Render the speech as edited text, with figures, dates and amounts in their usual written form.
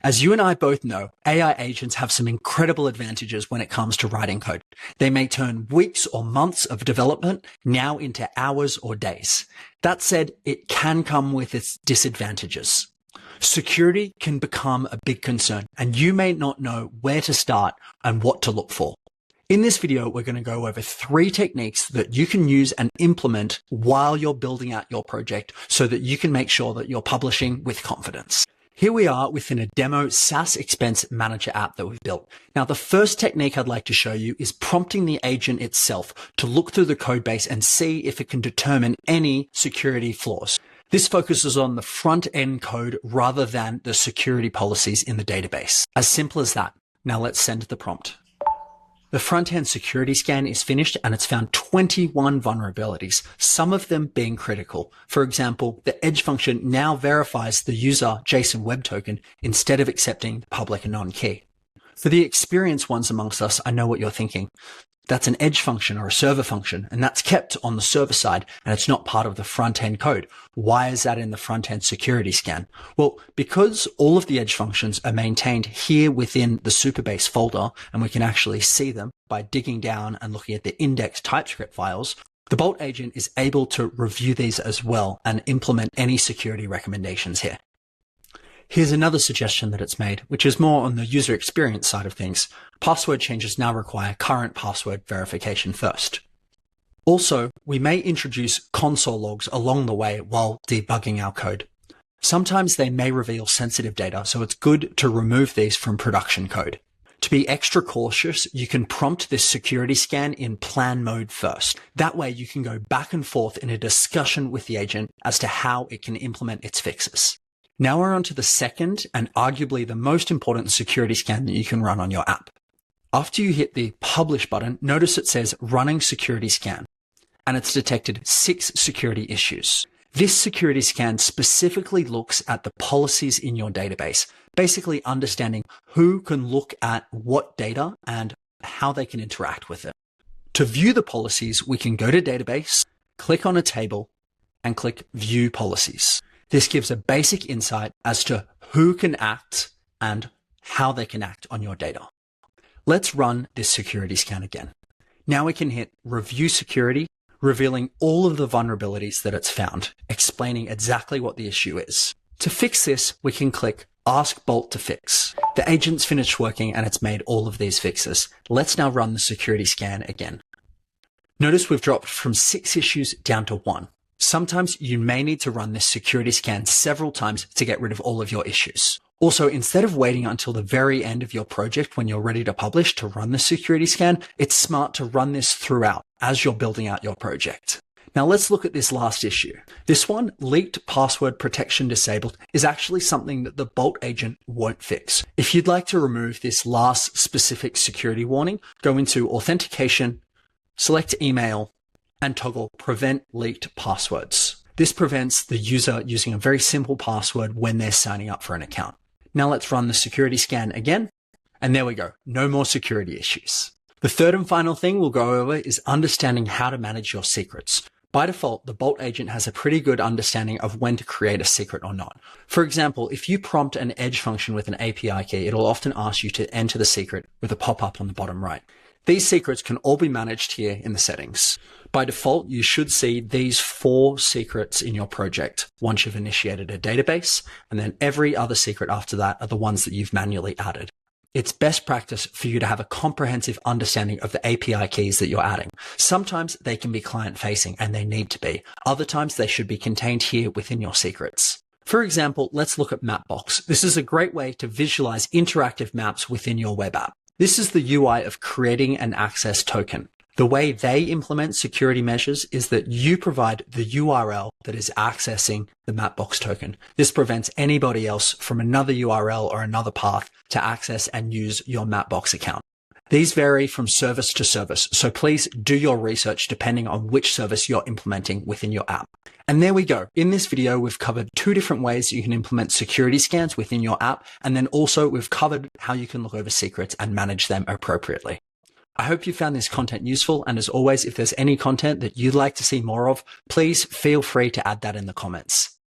As you and I both know, AI agents have some incredible advantages when it comes to writing code. They may turn weeks or months of development now into hours or days. That said, it can come with its disadvantages. Security can become a big concern, and you may not know where to start and what to look for. In this video, we're going to go over 3 techniques that you can use and implement while you're building out your project so that you can make sure that you're publishing with confidence. Here we are within a demo SaaS expense manager app that we've built. Now, the first technique I'd like to show you is prompting the agent itself to look through the code base and see if it can determine any security flaws. This focuses on the front end code rather than the security policies in the database. As simple as that. Now let's send the prompt. The front-end security scan is finished and it's found 21 vulnerabilities, some of them being critical. For example, the edge function now verifies the user JSON web token instead of accepting the public anon key. For the experienced ones amongst us, I know what you're thinking. That's an edge function or a server function, and that's kept on the server side, and it's not part of the front-end code. Why is that in the front-end security scan? Well, because all of the edge functions are maintained here within the Supabase folder, and we can actually see them by digging down and looking at the index TypeScript files, the Bolt agent is able to review these as well and implement any security recommendations here. Here's another suggestion that it's made, which is more on the user experience side of things. Password changes now require current password verification first. Also, we may introduce console logs along the way while debugging our code. Sometimes they may reveal sensitive data, so it's good to remove these from production code. To be extra cautious, you can prompt this security scan in plan mode first. That way you can go back and forth in a discussion with the agent as to how it can implement its fixes. Now we're on to the second and arguably the most important security scan that you can run on your app. After you hit the publish button, notice it says running security scan, and it's detected 6 security issues. This security scan specifically looks at the policies in your database, basically understanding who can look at what data and how they can interact with it. To view the policies, we can go to database, click on a table, and click view policies. This gives a basic insight as to who can act and how they can act on your data. Let's run this security scan again. Now we can hit review security, revealing all of the vulnerabilities that it's found, explaining exactly what the issue is. To fix this, we can click ask Bolt to fix. The agent's finished working and it's made all of these fixes. Let's now run the security scan again. Notice we've dropped from 6 issues down to 1. Sometimes you may need to run this security scan several times to get rid of all of your issues. Also, instead of waiting until the very end of your project when you're ready to publish to run the security scan, it's smart to run this throughout as you're building out your project. Now let's look at this last issue. This one, leaked password protection disabled, is actually something that the Bolt agent won't fix. If you'd like to remove this last specific security warning, go into authentication, select email, and toggle prevent leaked passwords. This prevents the user using a very simple password when they're signing up for an account. Now let's run the security scan again. And there we go. No more security issues. The third and final thing we'll go over is understanding how to manage your secrets. By default, the Bolt agent has a pretty good understanding of when to create a secret or not. For example, if you prompt an edge function with an API key, it'll often ask you to enter the secret with a pop-up on the bottom right. These secrets can all be managed here in the settings. By default, you should see these 4 secrets in your project once you've initiated a database, and then every other secret after that are the ones that you've manually added. It's best practice for you to have a comprehensive understanding of the API keys that you're adding. Sometimes they can be client-facing, and they need to be. Other times they should be contained here within your secrets. For example, let's look at Mapbox. This is a great way to visualize interactive maps within your web app. This is the UI of creating an access token. The way they implement security measures is that you provide the URL that is accessing the Mapbox token. This prevents anybody else from another URL or another path to access and use your Mapbox account. These vary from service to service, so please do your research depending on which service you're implementing within your app. And there we go. In this video, we've covered 2 different ways you can implement security scans within your app, and then also we've covered how you can look over secrets and manage them appropriately. I hope you found this content useful, and as always, if there's any content that you'd like to see more of, please feel free to add that in the comments.